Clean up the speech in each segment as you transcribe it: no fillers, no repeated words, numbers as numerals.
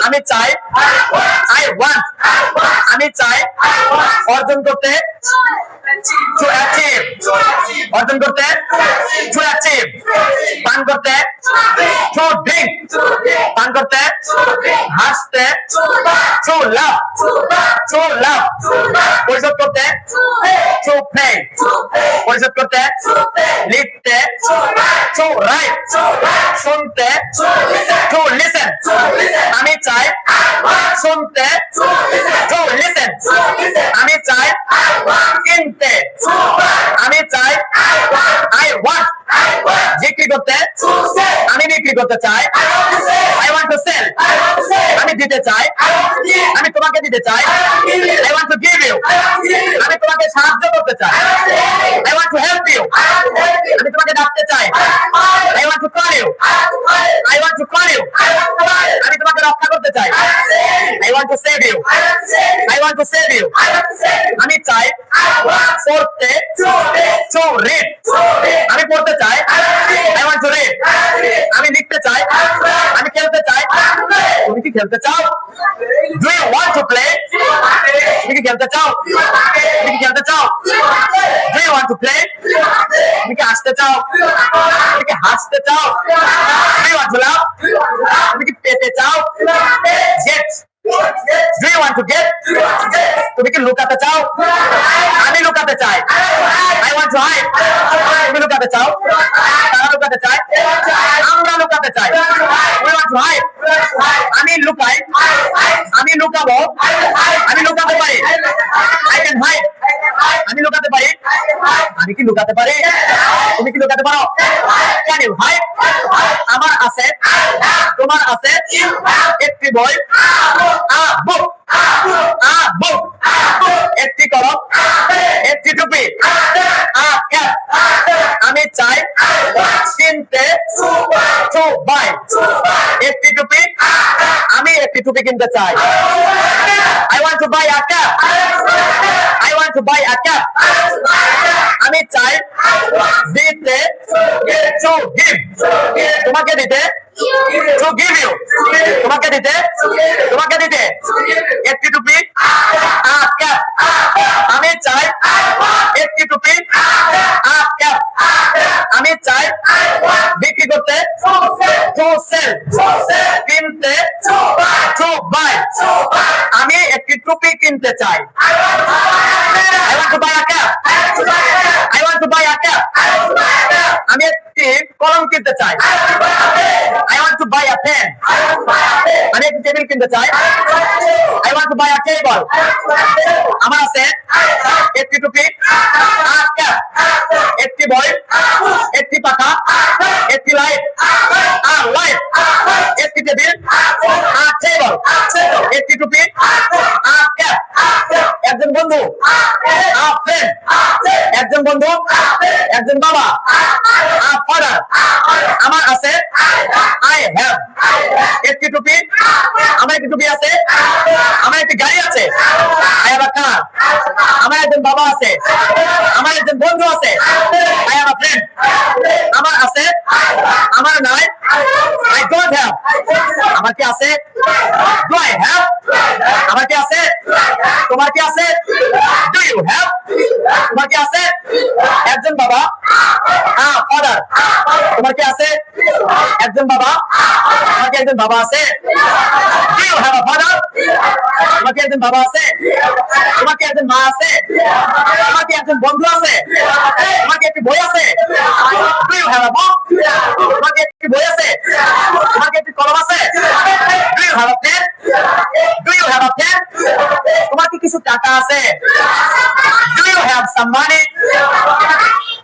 আমি চাই I want আমি চাই অর্জন করতে to achieve অর্জন করতে to achieve পান করতে to drink পান করতে হাসতে to laugh পরিশোধ করতে to pay পরিশোধ করতে লিখতে to write শুনতে to listen আমি চাই শুনতে to listen আমি চাই কিনতে আমি চাই I want বিক্রি করতে আমি বিক্রি করতে চাই I want to sell আমি দিতে চাই আমি তোমাকে দিতে চাই I want to give you আমি তোমাকে সাহায্য করতে চাই I want to help you আমি তোমাকে ডাকতে চাই I want to call you I want to call you আমি তোমাকে রক্ষা করতে চাই I want to save you I want to save you আমি চাই পড়তে to read আমি পড়তে চাই I want to read আমি লিখতে চাই আমি খেলতে চাই তুমি কি খেলতে চাও Do you want to play তুমি কি খেলতে চাও তুমি কি খেলতে চাও Do you want to play তুমি কি হাসতে চাও তুমি কি হাসতে চাও Do you want to laugh তুমি কি পেতে চাও Get Do you want to get তুমি কি লুকাতে চাও আমি লুকাতে চাই I want to hide তুমি লুকাতে চাও তারা লুকাতে চায় আমরা লুকাতে চাই We want to hide আমি লুকাই আমি লুকাবো আমি লুকাতে পারি I can hide আমি লুকাতে পারি আমি কি লুকাতে পারি তুমি কি লুকাতে পারো Can you hide আমার আছে তোমার আছে একটি বই a book একটি কলম একটি টুপি a cap আমি চাই কিনতে to buy একটি টুপি আমি একটি টুপি কিনতে চাই I want to buy a cap I want to buy a cap আমি চাই দিতে to give তোমাকে দিতে to give you তোমাকে দিতে একটি টুপি a cap আমি চাই একটি টুপি a cap আমি চাই বিক্রি করতে to sell কিনতে to buy আমি একটি টুপি কিনতে চাই I want to buy a cap I want to buy a cap আমি একটি কলম কিনতে চাই I want to buy a pen আমি একটি টেবিল কিনতে চাই I want to buy a table আমার আছে একটি টুপি a cap একটি বই একটি পাখা একটি লাইট a light একটি টেবিল a table একটি টুপি a cap একজন বন্ধু a friend একজন বন্ধু একজন বাবা a father আমার আছে I have একটি টুপি আমার একটি টুপি আছে আমার একটি গাড়ি আছে I have a car আমার একজন বাবা আছে আমার একজন বন্ধু আছে I have a friend আমার আছে আমার নাই I don't have আমার কি আছে Do I have আমার কি আছে তোমার কি আছে Do you have তোমার কি আছে একজন বাবা father তোমার কি আছে একজন বাবা তোমার কি একজন বাবা আছে Do you have a father তোমার কি একজন বাবা আছে তোমার কি একজন মা আছে তোমার কি একজন বন্ধু আছে তোমার কি একটি বই আছে Do you have a book তোমার কি একটি বই আছে তোমার কি একটি কলম আছে Do you have a pen Do you have a pen তোমার কি কিছু টাকা আছে Do you have some money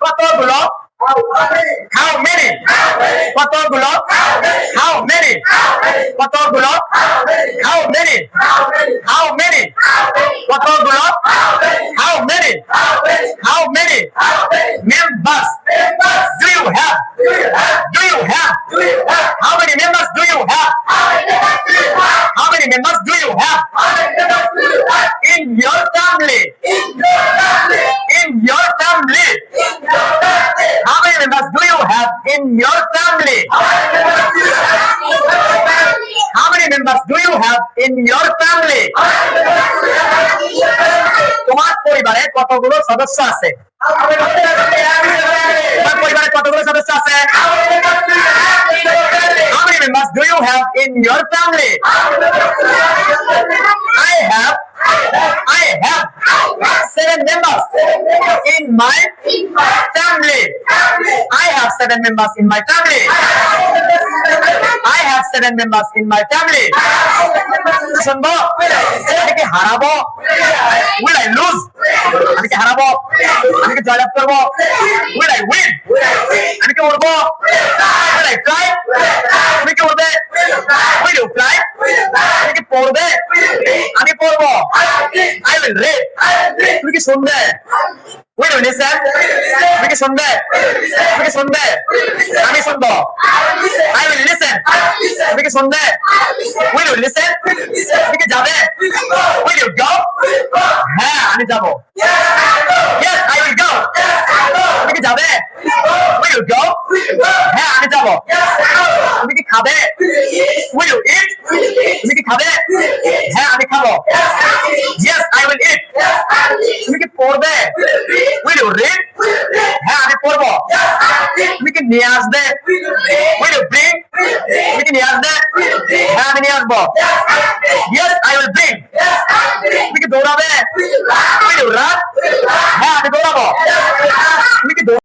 কতগুলো How many কতগুলো How many কতগুলো How many How many কতগুলো How many How many members Do you have Do you have How many members do you have How many members do you have in your family In your family How many members do you have in your family How many members do you have have in your family? তোমার পরিবারে কতগুলো সদস্য আছে? তোমার পরিবারে কতগুলো সদস্য আছে? How many members do you have in your family? I have 7 members in my family. I have 7 members in my family. I have 7 members in my family. শুনবো? আমি কি হারাবো? Will I lose? আমি কি হারাবো? আমি কি জয়লাভ করবো? Will I win? আমি কি উড়বো? Will I fly? তুমি কি উড়বে? Will you fly? তুমি কি পড়বে? আমি পড়বো। I will read. তুমি কি শুনবে? Will you listen? তুমি কি শুনবে? তুমি কি শুনবে? আমি শুনবো। I will listen. তুমি কি শুনবে? Will you listen? তুমি কি যাবে? Will you go? হ্যাঁ আমি যাবো। Yes, I will go. তুমি কি যাবে? Will you go? হ্যাঁ আমি যাবো। তুমি কি খাবে? Will you eat? তুমি কি খাবে? হ্যাঁ আমি খাবো। Yes, I will eat. তুমি কি পড়বে? Will you read? হ্যাঁ আমি পড়বো। তুমি কি নিয়ে আসবে? Will you bring? তুমি কি নিয়ে আসবে? হ্যাঁ আমি নিয়ে আসবো। Yes, I will bring. তুমি কি দৌড়াবে? Will you run? হ্যাঁ আমি দৌড়াবো।